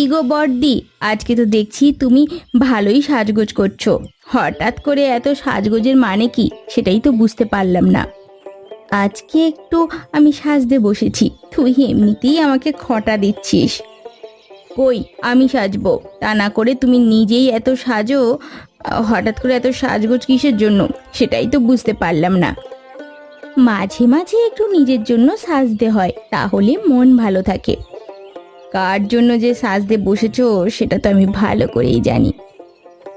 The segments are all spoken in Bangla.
কি গো বড়দি, আজকে তো দেখছি তুমি ভালোই সাজগোজ করছো। হঠাৎ করে এত সাজগোজের মানে কি সেটাই তো বুঝতে পারলাম না। আজকে একটু আমি সাজতে বসেছি, তুই এমনিতেই আমাকে খটা দিচ্ছিস। কই আমি সাজবো, তা না করে তুমি নিজেই এত সাজো। হঠাৎ করে এত সাজগোজ কিসের জন্য সেটাই তো বুঝতে পারলাম না। মাঝে মাঝে একটু নিজের জন্য সাজতে হয়, তাহলে মন ভালো থাকে। কার জন্য যে সাজতে বসেছো সেটা তো আমি ভালো করেই জানি।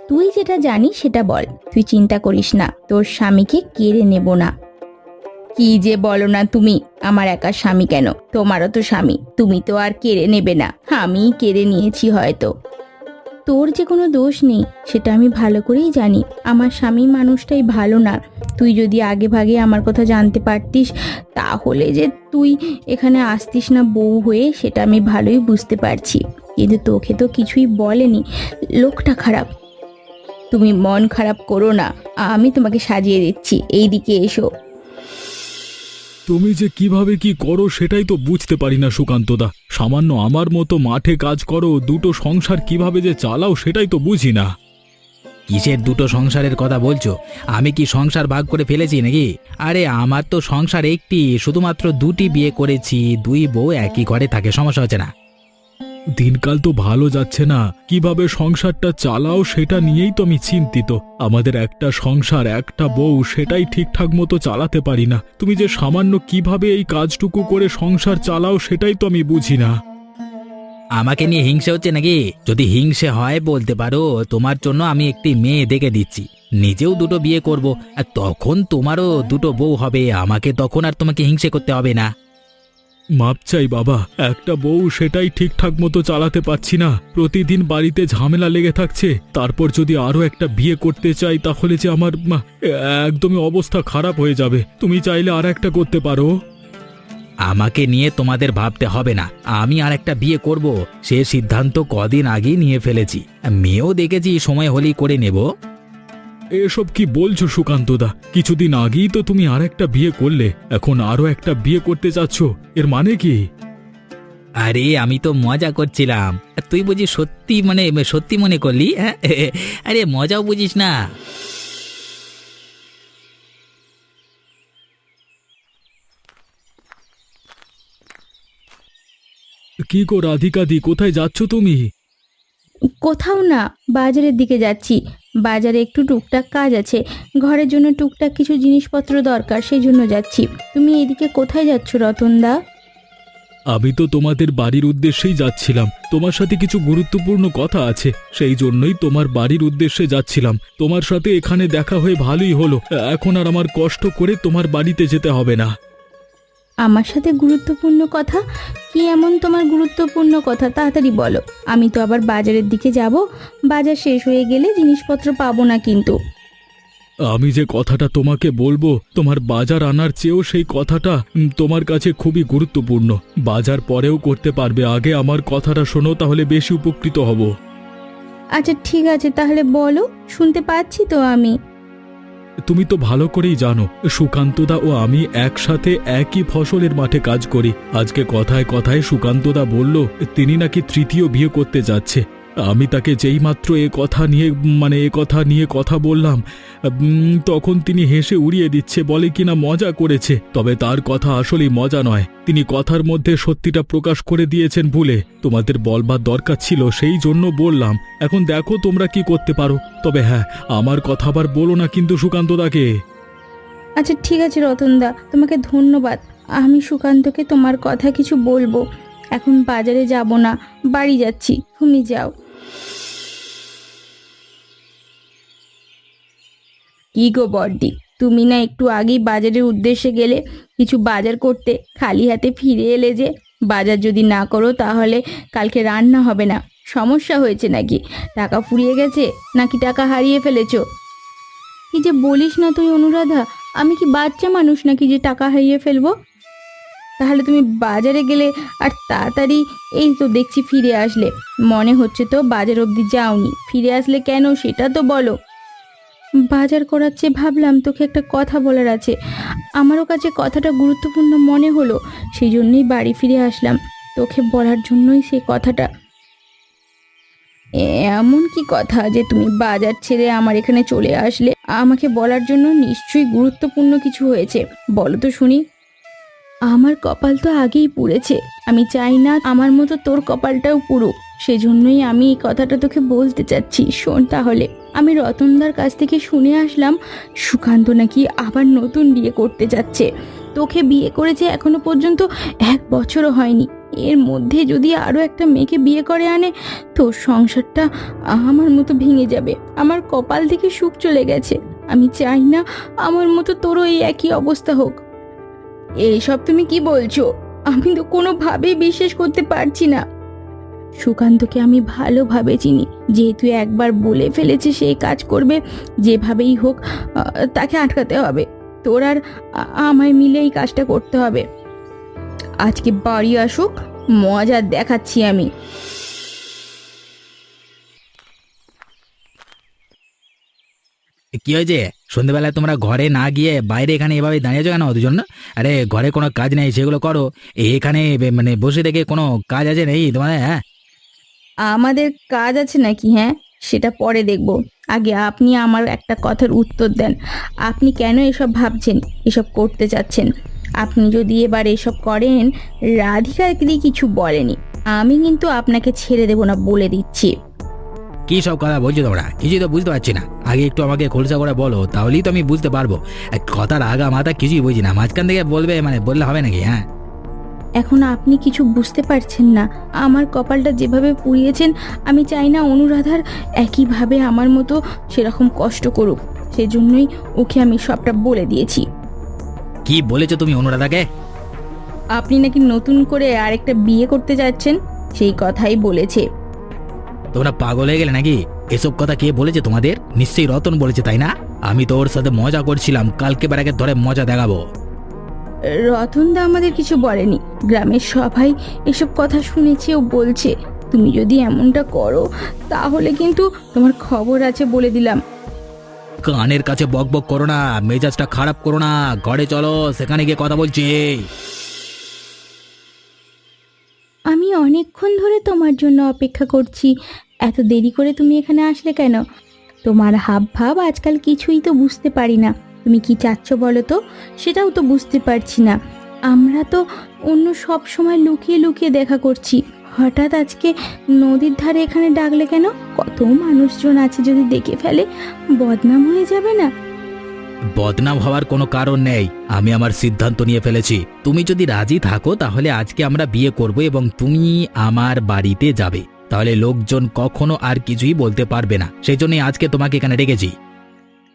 তুই যেটা জানিস সেটা বল। তুই চিন্তা করিস না, তোর স্বামীকে কেড়ে নেব না। কি যে বলো না তুমি, আমার একার স্বামী কেন, তোমারও তো স্বামী, তুমি তো আর কেড়ে নেবে না, আমিই কেড়ে নিয়েছি হয়তো। তোর যে কোনো দোষ নেই সেটা আমি ভালো করেই জানি। আমার স্বামী মানুষটাই ভালো না। তুই যদি আগে ভাগে আমার কথা জানতে পারতিস তাহলে যে তুই এখানে আসতিস না বউ হয়ে সেটা আমি ভালোই বুঝতে পারছি, কিন্তু তোকে তো কিছুই বলেনি। লোকটা খারাপ। তুমি মন খারাপ করো না, আমি তোমাকে সাজিয়ে দিচ্ছি, এই দিকে এসো। তুমি যে কিভাবে কি করো সেটাই তো বুঝতে পারি না সুকান্তদা। সামান্য আমার মতো মাঠে কাজ করো, দুটো সংসার কিভাবে যে চালাও সেটাই তো বুঝি না। কিসের দুটো সংসারের কথা বলছো? আমি কি সংসার ভাগ করে ফেলেছি নাকি? আরে আমার তো সংসার একটি, শুধুমাত্র দুটি বিয়ে করেছি, দুই বউ একই ঘরে থাকে, সমস্যা হচ্ছে না। দিনকাল তো ভালো যাচ্ছে না, কিভাবে সংসারটা চালাও সেটা নিয়েই তো আমি চিন্তিত। আমাদের একটা সংসার, একটা বউ, সেটাই ঠিকঠাক মতো চালাতে পারি না। তুমি যে সামান্য কিভাবে এই কাজটুকু করে সংসার চালাও সেটাই তো আমি বুঝি না। আমাকে নিয়ে হিংসে হচ্ছে নাকি? যদি হিংসে হয় বলতে পারো, তোমার জন্য আমি একটি মেয়ে দেখে দিচ্ছি, নিজেও দুটো বিয়ে করব, আর তখন তোমারও দুটো বউ হবে, আমাকে তখন আর তোমাকে হিংসে করতে হবে না। মাপ চাই বাবা, একটা বউ সেটাই ঠিকঠাক মতো চালাতে পারছি না, প্রতিদিন বাড়িতে ঝামেলা লেগে থাকছে। তারপর যদি আরো একটা বিয়ে করতে চাই তাহলে যে আমার একদমই অবস্থা খারাপ হয়ে যাবে। তুমি চাইলে আর একটা করতে পারো। আমাকে নিয়ে তোমাদের ভাবতে হবে না, আমি আর একটা বিয়ে করব, সে সিদ্ধান্ত কদিন আগেই নিয়ে ফেলেছি। মেয়েও দেখেছি, সময় হলেই করে নেব। এসব কি বলছো সুকান্তদা? কিছুদিন আগেই তো তুমি আর একটা বিয়ে করলে, এখন আরো একটা বিয়ে করতে চাচ্ছ, এর মানে কি? আরে আমি তো মজা করছিলাম, তুই বুঝি সত্যি সত্যি মনে করলি? হ্যাঁ, আরে মজাও বুঝিস না। কি গো রাধিকাদি, কোথায় যাচ্ছ তুমি? কোথাও না, বাজারের দিকে যাচ্ছি। বাজারে একটু টুকটাক কাজ আছে, ঘরের জন্য টুকটাক কিছু জিনিসপত্র দরকার, সেই জন্য যাচ্ছি। তুমি এদিকে কোথায় যাচ্ছ রতনদা? আমি তো তোমাদের বাড়ির উদ্দেশ্যেই যাচ্ছিলাম, তোমার সাথে কিছু গুরুত্বপূর্ণ কথা আছে, সেই জন্যই তোমার বাড়ির উদ্দেশ্যে যাচ্ছিলাম। তোমার সাথে এখানে দেখা হয়ে ভালোই হলো, এখন আর আমার কষ্ট করে তোমার বাড়িতে যেতে হবে না। আমার সাথে গুরুত্বপূর্ণ কথা? কি এমন তোমার গুরুত্বপূর্ণ কথা, তাড়াতাড়ি বলো। আমি তো আবার বাজারের দিকে যাব, বাজার শেষ হয়ে গেলে জিনিসপত্র পাবো না কিন্তু। আমি যে কথাটা তোমাকে বলবো, তোমার বাজার আনার চেয়েও সেই কথাটা তোমার কাছে খুবই গুরুত্বপূর্ণ। বাজার পরেও করতে পারবে, আগে আমার কথাটা শোনো, তাহলে বেশি উপকৃত হব। আচ্ছা ঠিক আছে, তাহলে বলো, শুনতে পাচ্ছি তো আমি। তুমি তো ভালো করেই জানো সুকান্তদা ও আমি একসাথে একই ফসলের মাঠে কাজ করি। আজকে কথায় কথায় সুকান্তদা বলল তিনি নাকি তৃতীয় বিয়ে করতে যাচ্ছে। আমি তাকে যেইমাত্র এ কথা নিয়ে কথা বললাম, তখন তিনি হেসে উড়িয়ে দিচ্ছে, বলে কিনা মজা করেছে। তবে তার কথা আসলেই মজা নয়, তিনি কথার মধ্যে সত্যিটা প্রকাশ করে দিয়েছেন ভুলে। তোমাদের বলবার দরকার ছিল, সেই জন্য বললাম। এখন দেখো তোমরা কি করতে পারো। তবে হ্যাঁ, আমার কথা আবার বলো না কিন্তু সুকান্তদাকে। আচ্ছা ঠিক আছে রতনদা, তোমাকে ধন্যবাদ। আমি সুকান্তকে তোমার কথা কিছু বলবো। এখন বাজারে যাব না, বাড়ি যাচ্ছি, তুমি যাও। কি গো বড়দি, তুমি না একটু আগেই বাজারের উদ্দেশ্যে গেলে কিছু বাজার করতে, খালি হাতে ফিরে এলে যে? বাজার যদি না করো তাহলে কালকে রান্না হবে না। সমস্যা হয়েছে নাকি? টাকা ফুরিয়ে গেছে নাকি টাকা হারিয়ে ফেলেছো? কি যে বলিস না তুই অনুরাধা, আমি কি বাচ্চা মানুষ নাকি যে টাকা হারিয়ে ফেলবো? তাহলে তুমি বাজারে গেলে আর তাড়াতাড়ি এই তো দেখছি ফিরে আসলে। মনে হচ্ছে তো বাজার অবধি যাওনি, ফিরে আসলে কেন সেটা তো বলো। বাজার করার চেয়ে ভাবলাম তোকে একটা কথা বলার আছে। আমারও কাছে কথাটা গুরুত্বপূর্ণ মনে হলো, সেই জন্যই বাড়ি ফিরে আসলাম, তোকে বলার জন্যই সেই কথাটা। এমন কি কথা যে তুমি বাজার ছেড়ে আমার এখানে চলে আসলে? আমাকে বলার জন্য নিশ্চয়ই গুরুত্বপূর্ণ কিছু হয়েছে, বলো তো শুনি। আমার কপাল তো আগেই পুড়েছে, আমি চাই না আমার মতো তোর কপালটাও পুড়ুক। সেজন্যই আমি এই কথাটা তোকে বলতে চাচ্ছি। শোন তাহলে, আমি রতনদার কাছ থেকে শুনে আসলাম সুকান্ত নাকি আবার নতুন বিয়ে করতে যাচ্ছে। তোকে বিয়ে করেছে এখনো পর্যন্ত 1 বছরও হয়নি, এর মধ্যে যদি আরও একটা মেয়েকে বিয়ে করে আনে, তোর সংসারটা আমার মতো ভেঙে যাবে। আমার কপাল থেকে সুখ চলে গেছে, আমি চাই না আমার মতো তোরও এই একই অবস্থা হোক। এইসব তুমি কি বলছো? আমি তো কোনোভাবেই বিশ্বাস করতে পারছি না। সুকান্তকে আমি ভালোভাবে চিনি, যেহেতু একবার বলে ফেলেছে সেই কাজ করবে, যেভাবেই হোক তাকে আটকাতে হবে। তোর আর আমায় মিলে এই কাজটা করতে হবে। আজকে বাড়ি আসুক, মজা দেখাচ্ছি আমি। কি হয়েছে? সন্ধ্যেবেলায় তোমরা ঘরে না গিয়ে বাইরে এখানে এভাবে দাঁড়িয়েছো কেন দুজন? না, আরে ঘরে কোনো কাজ নেই সেগুলো করো। এখানে মানে বসে থেকে কোনো কাজ আছে নেই তোমার? হ্যাঁ, আমাদের কাজ আছে নাকি? হ্যাঁ, সেটা পরে দেখব। আগে আপনি আমার একটা কথার উত্তর দেন। আপনি কেন এসব ভাবছেন, এসব করতে চাচ্ছেন? আপনি যদি এবার এসব করেন, রাধিকা কিন্তু কিছু বলেনি, আমি কিন্তু আপনাকে ছেড়ে দেব না, বলে দিচ্ছি। কি সব কথা বলছো তোমরা? কিছুই তো বুঝতে পারছি না। আগে একটু আমাকে খোলসা করে বলো, তাহলেই তো আমি বুঝতে পারবো। কথার আগা মাথা কিছুই বুঝি না, মাঝখান থেকে বলবে মানে বললে হবে নাকি? হ্যাঁ, এখন আপনি কিছু বুঝতে পারছেন না। আমার কপালটা যেভাবে পুড়িয়েছেন, আমি চাই না অনুরাধার একইভাবে আমার মতো সেরকম কষ্ট করুক। সেজন্যই ওকে আমি সবটা বলে দিয়েছি। কি বলেছো তুমি অনুরাধাকে? আপনি নাকি নতুন করে আরেকটা বিয়ে করতে যাচ্ছেন, সেই কথাই বলেছে। তোমরা পাগল হয়ে গেলে নাকি? এসব কথা কে বলেছে তোমাদের? নিশ্চয়ই রতন বলেছে, তাই না? আমি তো ওর সাথে মজা করছিলাম, কালকে বেড়াকে ধরে মজা দেখাবো। রতনদা আমাদের কিছু বলেনি, গ্রামের সবাই এসব কথা শুনেছে ও বলছে। তুমি যদি এমনটা করো তাহলে কিন্তু তোমার খবর আছে, বলে দিলাম। কানের কাছে বক বক করো না, মেজাজটা খারাপ করো না। ঘরে চলো, সেখানে গিয়ে কথা বলছি। আমি অনেকক্ষণ ধরে তোমার জন্য অপেক্ষা করছি, এত দেরি করে তুমি এখানে আসলে কেন? তোমার হাব ভাব আজকাল কিছুই তো বুঝতে পারি না। তুমি কি চাচ্ছ বলো তো, সেটাও তো বুঝতে পারছি না। আমরা তো অন্য সব সময় লুকিয়ে লুকিয়ে দেখা করছি, হঠাৎ আজকে নদীর ধারে এখানে ডাকলে কেন? কত মানুষজন আছে, যদি দেখে ফেলে বদনাম হয়ে যাবে না? বদনাম হওয়ার কোনো কারণ নেই। আমি আমার সিদ্ধান্ত নিয়ে ফেলেছি। তুমি যদি রাজি থাকো তাহলে আজকে আমরা বিয়ে করব এবং তুমি আমার বাড়িতে যাবে। তাহলে লোকজন কখনো আর কিছুই বলতে পারবে না। সেই জন্যই আজকে তোমাকে এখানে ডেকেছি।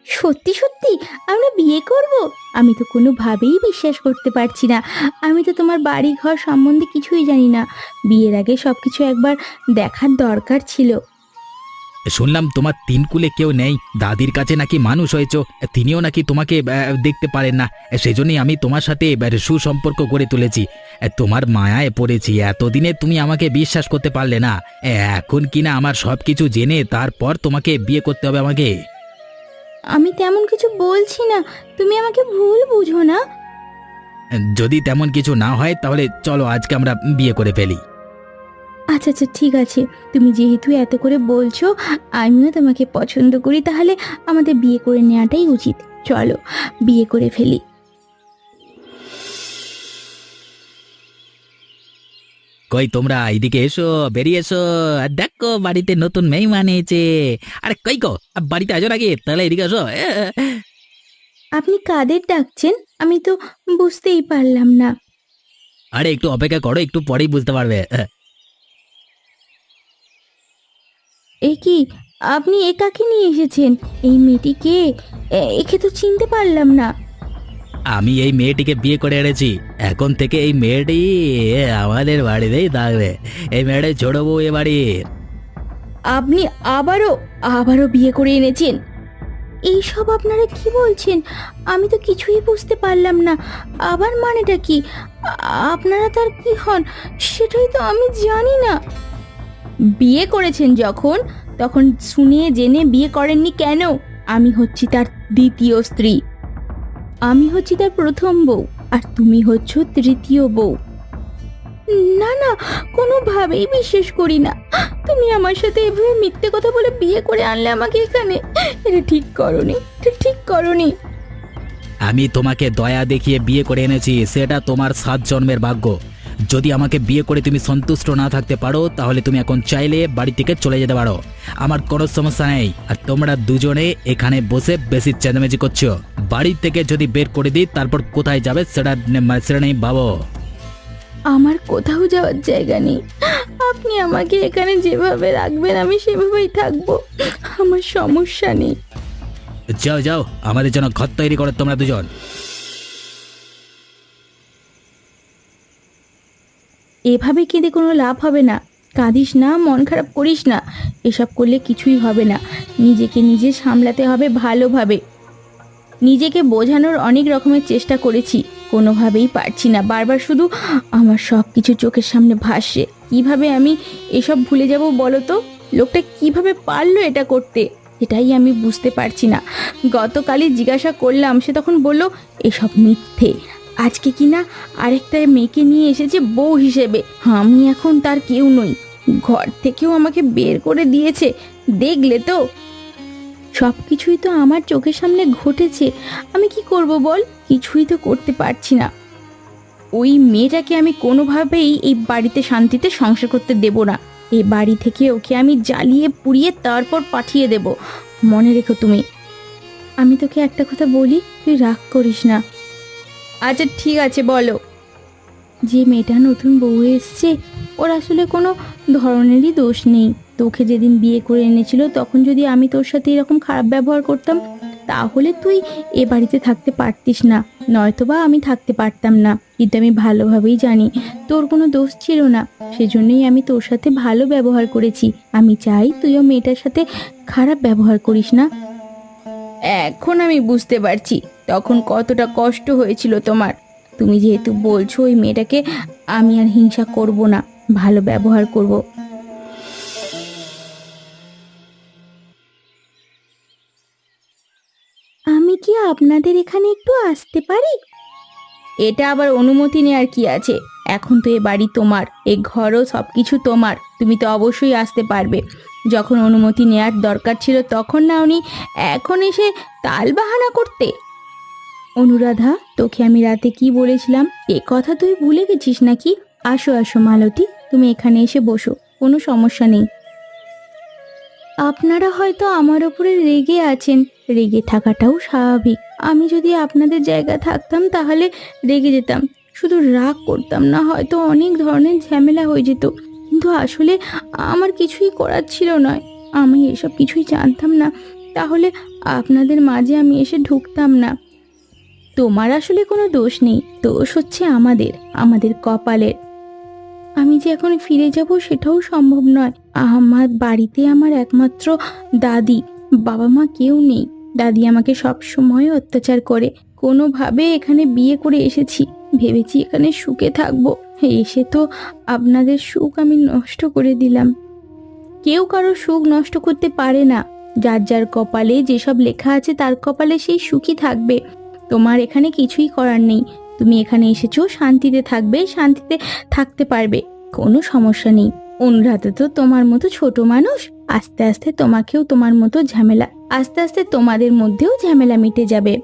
সত্যি সত্যি আমরা বিয়ে করব? আমি তো কোনোভাবেই বিশ্বাস করতে পারছি না। আমি তো তোমার বাড়ি ঘর সম্বন্ধে কিছুই জানি না। বিয়ের আগে সবকিছু একবার দেখার দরকার ছিল। শুনলাম তোমার তিন কুলে কেউ নেই, দাদির কাছে নাকি মানুষ হয়েছো, তিনিও নাকি তোমাকে দেখতে পারেন না। সেজন্যই আমি তোমার সাথে সুসম্পর্ক গড়ে তুলেছি। তোমার মায়ায় পড়েছি। এতদিনে তুমি আমাকে বিশ্বাস করতে পারলে না, এখন কিনা আমার সবকিছু জেনে তারপর তোমাকে বিয়ে করতে হবে আমাকে? আমি তেমন কিছু বলছি না, তুমি আমাকে ভুল বুঝো না। যদি তেমন কিছু না হয় তাহলে চলো আজকে আমরা বিয়ে করে ফেলি। আচ্ছা আচ্ছা, ঠিক আছে, তুমি যেহেতু এত করে বলছো, আমিও তোমাকে পছন্দ করি, তাহলে আমাদের বিয়ে করে নেওয়াটাই উচিত। চলো বিয়ে করে ফেলি। কই তোমরা এদিকে এসো, বেরিয়ে এসো। আর দেখো বাড়িতে নতুন মেহমান এসেছে। আরে কই গো, বাড়িতে আছো নাকি? তাহলে এদিকে এসো। আপনি কাদের ডাকছেন? আমি তো বুঝতেই পারলাম না। আরে একটু অপেক্ষা করো, একটু পরেই বুঝতে পারবে। এ কি, আপনি এ কাকে নিয়ে এসেছেন? এই মেয়েটি কে? একে তো চিনতে পারলাম না। আমি এই মেয়েটিকে বিয়ে করে এনেছি। এখন থেকে এই মেয়েটি আমাদের বাড়িতেই থাকবে। এই মেয়েটাই ছোট বউ এ বাড়ির। আপনি আবারও আবারও বিয়ে করে এনেছেন? এইসব আপনারা কি বলছেন? আমি তো কিছুই বুঝতে পারলাম না। আবার মানেটা কি? আপনারা তার কি হন সেটাই তো আমি জানি না। বিয়ে করেছেন যখন, তখন শুনে জেনে বিয়ে করেননি কেন? আমি হচ্ছি তার দ্বিতীয় স্ত্রী। আমি হচ্ছি তার প্রথম বউ, আর তুমি হচ্ছ তৃতীয় বউ। না না, কোনোভাবেই বিশ্বাস করি না। তুমি তুমি আমার সাথে এভাবে মিথ্যে কথা বলে বিয়ে করে আনলে আমাকে এখানে। এটা ঠিক করনি, এটা ঠিক করনি। আমি তোমাকে দয়া দেখিয়ে বিয়ে করে এনেছি, সেটা তোমার 7 জন্মের ভাগ্য। যদি আমাকে বিয়ে করে তুমি সন্তুষ্ট না থাকতে পারো তাহলে তুমি এখন চাইলে বাড়ি থেকে চলে যেতে পারো, আমার কোনো সমস্যা নেই। আর তোমরা দুজনে এখানে বসে বেশি চেঁচামেচি করছো। বাড়ি থেকে যদি বের করে দিই তারপর কোথায় যাবে সেটা নেই ভাবো। আমার কোথাও যাওয়ার জায়গা নেই। আপনি আমাকে এখানে যেভাবে রাখবেন আমি সেভাবেই থাকবো, আমার সমস্যা নেই। যাও যাও, আমাদের জন্য ঘর তৈরি করো তোমরা দুজন। এভাবে কেঁদে কোনো লাভ হবে না। কাঁদিস না, মন খারাপ করিস না। এসব করলে কিছুই হবে না। নিজেকে নিজে সামলাতে হবে ভালোভাবে। নিজেকে বোঝানোর অনেক রকমের চেষ্টা করেছি, কোনোভাবেই পারছি না। বারবার শুধু আমার সব কিছু চোখের সামনে ভাসছে। কিভাবে আমি এসব ভুলে যাব বলো তো? লোকটা কিভাবে পারলো এটা করতে, এটাই আমি বুঝতে পারছি না। গতকালই জিজ্ঞাসা করলাম, সে তখন বলল এসব মিথ্যে। আজকে কিনা আরেকটা মেয়েকে নিয়ে এসেছে বউ হিসেবে। আমি এখন তার কেউ নই। ঘর থেকেও আমাকে বের করে দিয়েছে। দেখলে তো, সব কিছুই তো আমার চোখের সামনে ঘটেছে। আমি কি করব বল? কিছুই তো করতে পারছি না। ওই মেয়েটাকে আমি কোনোভাবেই এই বাড়িতে শান্তিতে সংসার করতে দেব না। এই বাড়ি থেকে ওকে আমি জ্বালিয়ে পুড়িয়ে তারপর পাঠিয়ে দেব। মনে রেখো তুমি। আমি তোকে একটা কথা বলি, তুই রাগ করিস না। আচ্ছা ঠিক আছে, বলো। যে মেয়েটা নতুন বউ এসছে, ওর আসলে কোনো ধরনেরই দোষ নেই। তোকে যেদিন বিয়ে করে এনেছিল তখন যদি আমি তোর সাথে এরকম খারাপ ব্যবহার করতাম তাহলে তুই এ বাড়িতে থাকতে পারতিস না, নয়তোবা আমি থাকতে পারতাম না। কিন্তু আমি ভালোভাবেই জানি তোর কোনো দোষ ছিল না, সেজন্যই আমি তোর সাথে ভালো ব্যবহার করেছি। আমি চাই তুইও মেয়েটার সাথে খারাপ ব্যবহার করিস না। এখন আমি বুঝতে পারছি তখন কতটা কষ্ট হয়েছিল তোমার। তুমি যেহেতু বলছো ওই মেয়েটাকে, আমি আর হিংসা করব না, ভালো ব্যবহার করব। আমি কি আপনাদের এখানে একটু আসতে পারি? এটা আবার অনুমতি নেওয়ার কি আছে? এখন তো এ বাড়ি তোমার, এ ঘরও সব কিছু তোমার। তুমি তো অবশ্যই আসতে পারবে। যখন অনুমতি নেওয়ার দরকার ছিল তখন না উনি, এখন এসে তালবাহানা করতে। অনুরাধা, তোকে আমি রাতে কি বলেছিলাম এ কথা তুই ভুলে গেছিস নাকি? আসো আসো মালতী, তুমি এখানে এসে বসো, কোনো সমস্যা নেই। আপনারা হয়তো আমার উপরে রেগে আছেন, রেগে থাকাটাও স্বাভাবিক। আমি যদি আপনাদের জায়গায় থাকতাম তাহলে রেগে যেতাম, শুধু রাগ করতাম না, হয়তো অনেক ধরনের ঝামেলা হয়ে যেত। কিন্তু আসলে আমার কিছুই করার ছিল নয়। আমি এসব কিছুই জানতাম না, তাহলে আপনাদের মাঝে আমি এসে ঢুকতাম না। তোমার আসলে কোনো দোষ নেই, দোষ হচ্ছে আমাদের, আমাদের কপালের। আমি যে এখন ফিরে যাব সেটাও সম্ভব নয়। আমার বাড়িতে আমার একমাত্র দাদি, বাবা মা কেউ নেই। দাদি আমাকে সব সময় অত্যাচার করে। কোনোভাবে এখানে বিয়ে করে এসেছি, ভেবেছি এখানে সুখে থাকবো। এসে তো আপনাদের সুখ আমি নষ্ট করে দিলাম। কেউ কারো সুখ নষ্ট করতে পারে না। যার যার কপালে যেসব লেখা আছে তার কপালে সেই সুখই থাকবে। তোমার এখানে কিছুই করার নেই। তুমি এখানে এসেছো, শান্তিতে থাকবে, শান্তিতে থাকতে পারবে, কোনো সমস্যা নেই। অনুরাধা তো তোমার মতো ছোট মানুষ, আস্তে আস্তে তোমাকেও তোমার মতো ঝামেলা, আস্তে আস্তে তোমাদের মধ্যেও ঝামেলা মিটে যাবে।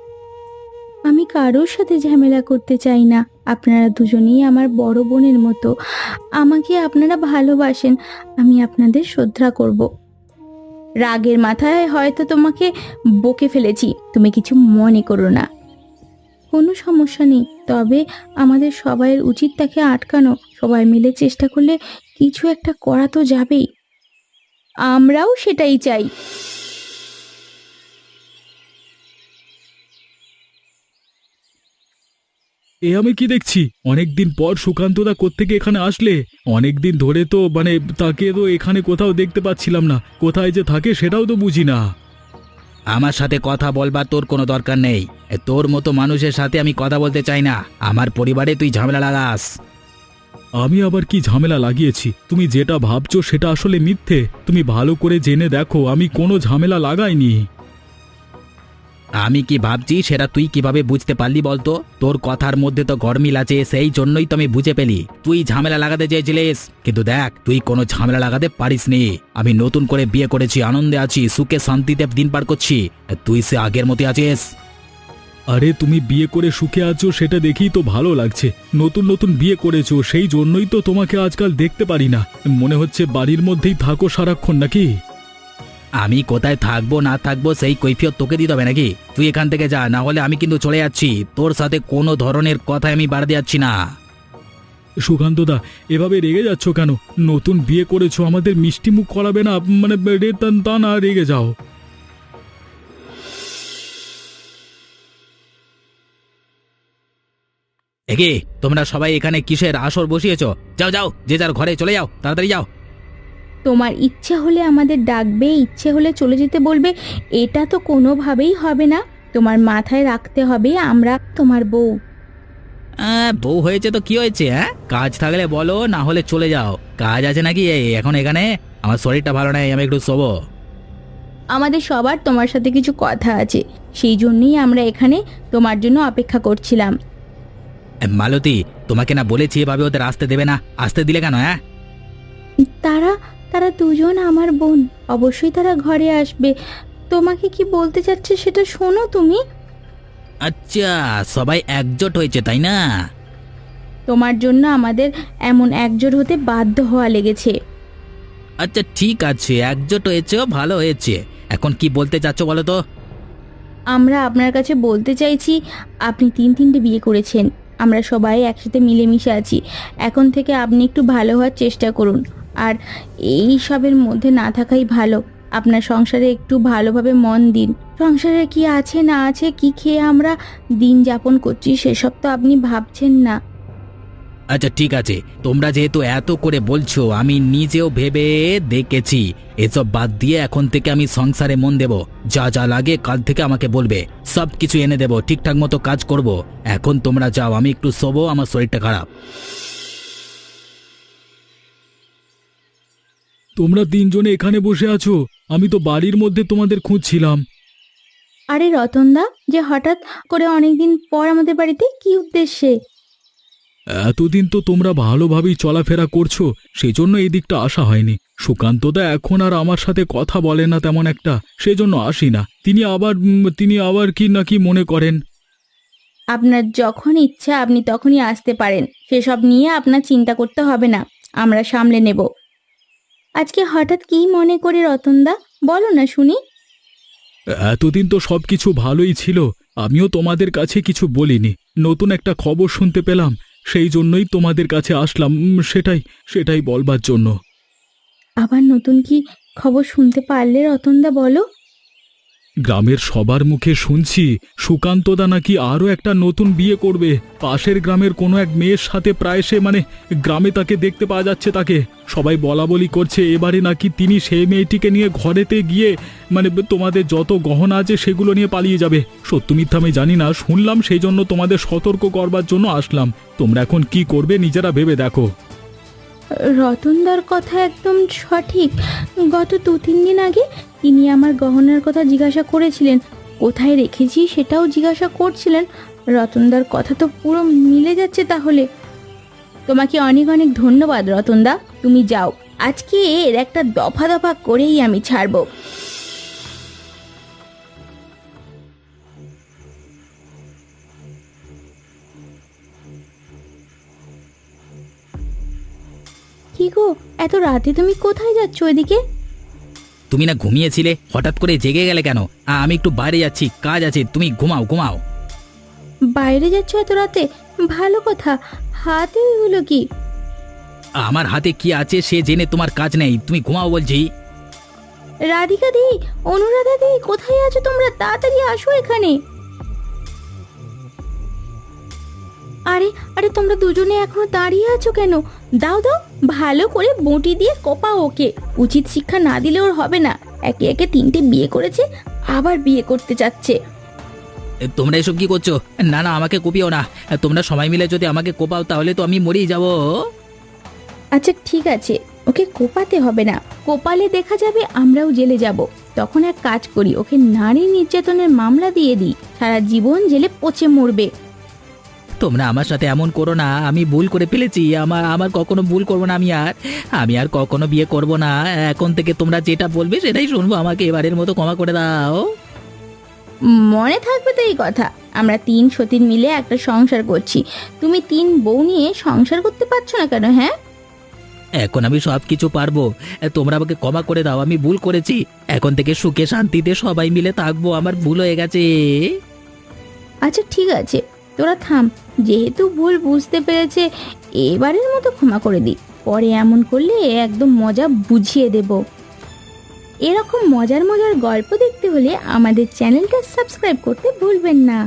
আমি কারোর সাথে ঝামেলা করতে চাই না। আপনারা দুজনেই আমার বড় বোনের মতো। আমাকে আপনারা ভালোবাসেন, আমি আপনাদের শ্রদ্ধা করব। রাগের মাথায় হয়তো তোমাকে বকে ফেলেছি, তুমি কিছু মনে করো না। কোনো সমস্যা নেই, তবে আমাদের সবাইয়ের উচিত তাকে আটকানো। সবাই মিলে চেষ্টা করলে কিছু একটা করা তো যাবেই। আমরাও সেটাই চাই। এ আমি কি দেখছি? অনেকদিন পর সুকান্তদা কোত্থেকে এখানে আসলে? অনেকদিন ধরে তো তাকে তো এখানে কোথাও দেখতে পাচ্ছিলাম না। কোথায় যে থাকে সেটাও তো বুঝি না। আমার সাথে কথা বলবার তোর কোনো দরকার নেই। তোর মতো মানুষের সাথে আমি কথা বলতে চাই না। আমার পরিবারে তুই ঝামেলা লাগাস। আমি আবার কি ঝামেলা লাগিয়েছি? তুমি যেটা ভাবছো সেটা আসলে মিথ্যে। তুমি ভালো করে জেনে দেখো, আমি কোনো ঝামেলা লাগাইনি। আমি কি ভাবছি সেটা তুই কিভাবে বুঝতে পারলি বলতো? তোর কথার মধ্যে তো গরমিল আছে, সেই জন্যই তো আমি বুঝে পেলি তুই ঝামেলা লাগাতে চেয়েছিলিস। কিন্তু দেখ, তুই কোনো ঝামেলা লাগাতে পারিসনি। আমি নতুন করে বিয়ে করেছি, আনন্দে আছি, সুখে শান্তিতে দিন পার করছি। তুই সে আগের মতো আছিস। আরে তুমি বিয়ে করে সুখে আছো সেটা দেখেই তো ভালো লাগছে। নতুন নতুন বিয়ে করেছো, সেই জন্যই তো তোমাকে আজকাল দেখতে পারি না। মনে হচ্ছে বাড়ির মধ্যেই থাকো সারাক্ষণ নাকি? আমি কোথায় থাকবো না থাকবো সেই কৈফিয়ত তোকে দিতে হবে নাকি? তুই এখান থেকে যা, না হলে আমি কিন্তু চলে যাচ্ছি। তোর সাথে কোনো ধরনের কথায় আমি বাড়াতে যাচ্ছি না। সুকান্তদা, এভাবে রেগে যাচ্ছ কেন? নতুন বিয়ে করেছো, আমাদের মিষ্টি মুখ করাবে না? মানে তা না, রেগে যাও। একে, তোমরা সবাই এখানে কিসের আসর বসিয়েছো? যাও যাও, যে যার ঘরে চলে যাও, তাড়াতাড়ি যাও। তোমার ইচ্ছে হলে আমাদের ডাকবে, ইচ্ছে হলে চলে যেতে বলবে, এটা তো কোনোভাবেই হবে না। তোমার মাথায় রাখতে হবে আমরা তোমার বউ। বউ হয়েছে তো কি হয়েছে? কাজ থাকলে বলো, না হলে চলে যাও। কাজ আছে নাকি এখন এখানে? আমার শরীরটা ভালো নাই, আমি একটু শোবো। আমাদের সবার তোমার সাথে কিছু কথা আছে, সেই জন্যই আমরা এখানে তোমার জন্য অপেক্ষা করছিলাম। মালতী, তোমাকে না বলেছি এভাবে ওদের আসতে দেবে না? আসতে দিলে কেন? তারা তারা দুজন আমার বোন, অবশ্যই তারা ঘরে আসবে। তোমাকে কি বলতে চাচ্ছে সেটা শোনো তুমি। আচ্ছা, সবাই একজোট হয়েছে তাই না? তোমার জন্য আমাদের এমন একজোট হতে বাধ্য হওয়া লেগেছে। আচ্ছা ঠিক আছে, একজোট হয়েছে, ভালো হয়েছে। এখন কি বলতে চাচ্ছ বলো তো? আমরা আপনার কাছে বলতে চাইছি, আপনি তিনটে বিয়ে করেছেন, আমরা সবাই একসাথে মিলেমিশে আছি। এখন থেকে আপনি একটু ভালো হওয়ার চেষ্টা করুন, আর এই সবের মধ্যে না থাকাই ভালো। আপনার সংসারে একটু ভালোভাবে মন দিন। সংসারে কি আছে না আছে, কি খেয়ে আমরা দিন যাপন করছি, সেসব তো আপনি ভাবছেন না। আচ্ছা ঠিক আছে, তোমরা যেহেতু এত করে বলছো, আমি নিজেও ভেবে দেখেছি। এসব বাদ দিয়ে এখন থেকে আমি সংসারে মন দেব। যা যা লাগে কাল থেকে আমাকে বলবে, সব কিছু এনে দেব, ঠিকঠাক মতো কাজ করব। এখন তোমরা যাও, আমি একটু শোবো, আমার শরীরটা খারাপ। তোমরা তিনজনে এখানে বসে আছো? আমি তো বাড়ির মধ্যে তোমাদের খুঁজছিলাম। আরে রতনদা, যে হঠাৎ করে অনেকদিন পর আমাদের বাড়িতে, কি উদ্দেশ্যে? এতদিন তো তোমরা ভালোভাবেই চলাফেরা করছো, সেই জন্য এই দিকটা আসা হয়নি। সুকান্তদা এখন আর আমার সাথে কথা বলে না তেমন একটা, সেজন্য আসি না। তিনি আবার কি নাকি মনে করেন। আপনার যখন ইচ্ছা আপনি তখনই আসতে পারেন, সেসব নিয়ে আপনার চিন্তা করতে হবে না, আমরা সামলে নেব। আজকে হঠাৎ কি মনে করে রতনদা, বলো না শুনি। এতদিন তো সবকিছু ভালোই ছিল, আমিও তোমাদের কাছে কিছু বলিনি। নতুন একটা খবর শুনতে পেলাম, সেই জন্যই তোমাদের কাছে আসলাম। সেটাই বলবার জন্য। আবার নতুন কি খবর শুনতে পারলে রতনদা, বলো। গ্রামের সবার মুখে শুনছি সুকান্তদা নাকি আরও একটা নতুন বিয়ে করবে। পাশের গ্রামের কোনো এক মেয়ের সাথে প্রায় সে গ্রামে তাকে দেখতে পাওয়া যাচ্ছে। তাকে সবাই বলা বলি করছে এবারে নাকি তিনি সেই মেয়েটিকে নিয়ে ঘরেতে গিয়ে তোমাদের যত গহনা আছে সেগুলো নিয়ে পালিয়ে যাবে। সত্য মিথ্যা আমি জানি না, শুনলাম, সেই জন্য তোমাদের সতর্ক করবার জন্য আসলাম। তোমরা এখন কি করবে নিজেরা ভেবে দেখো। রতনদার কথা একদম সঠিক। গত 2-3 দিন আগে তিনি আমার গহনার কথা জিজ্ঞাসা করেছিলেন, কোথায় রেখেছি সেটাও জিজ্ঞাসা করছিলেন। রতনদার কথা তো পুরো মিলে যাচ্ছে তাহলে। তোমাকে অনেক অনেক ধন্যবাদ রতনদা, তুমি যাও। আজকে এর একটা দফা দফা করেই আমি ছাড়ব। কি গো, এত রাতে তুমি কোথায় যাচ্ছ ওইদিকে? তুমি না ঘুমিয়েছিলে, হঠাৎ করে জেগে গেলে কেন? আমি একটু বাইরে যাচ্ছি, কাজ আছে, তুমি ঘুমাও ঘুমাও। বাইরে যাচ্ছ এত রাতে? ভালো কথা। হাতে ওইগুলো কি? আমার হাতে কি আছে সে জেনে তোমার কাজ নেই, তুমি ঘুমাও বলছি। রাধিকা দি, অনুরাধা দি, কোথায় আছো তোমরা? তাড়াতাড়ি আসো এখানে। আরে আরে, তোমরা দুজনে এখনো দাঁড়িয়ে আছো কেন? দাও দাও, ভালো করে বঁটি দিয়ে কোপাও ওকে। উচিত শিক্ষা না দিলে ওর হবে না। একে একে 3টে বিয়ে করেছে, আবার বিয়ে করতে চাচ্ছে। তোমরা এসব কি করছো? না না, আমাকে কোপিও না। তোমরা সবাই মিলে যদি আমাকে কোপাও তাহলে তো আমি মরেই যাব। আচ্ছা ঠিক আছে, ওকে কোপাতে হবে না। কোপালে দেখা যাবে আমরাও জেলে যাব। তখন এক কাজ করি, ওকে নারী নির্যাতনের মামলা দিয়ে দিই, সারা জীবন জেলে পচে মরবে। তোমরা আমার সাথে এমন করো না, আমি ভুল করে ফেলেছি, আমার আমার কখনো ভুল করবো না, আমি আর কখনো বিয়ে করব না। এখন থেকে তোমরা যেটা বলবে সেটাই শুনবো, আমাকে এবারের মতো ক্ষমা করে দাও। মনে থাকবে তো এই কথা, আমরা 3 সতীন মিলে একটা সংসার করছি, তুমি 3 বউ নিয়ে সংসার করতে পারছো না কেন? হ্যাঁ, এখন আমি সব কিছু পারবো, তোমরা আমাকে ক্ষমা করে দাও, আমি ভুল করেছি। এখন থেকে সুখে শান্তিতে সবাই মিলে থাকবো, আমার ভুল হয়ে গেছে। আচ্ছা ঠিক আছে, তোরা থাম, যেহেতু ভুল বুঝতে পেরেছে এবারের মতো ক্ষমা করে দিই, পরে এমন করলে একদম মজা বুঝিয়ে দেব। এরকম মজার মজার গল্প দেখতে হলে আমাদের চ্যানেলটা সাবস্ক্রাইব করতে ভুলবেন না।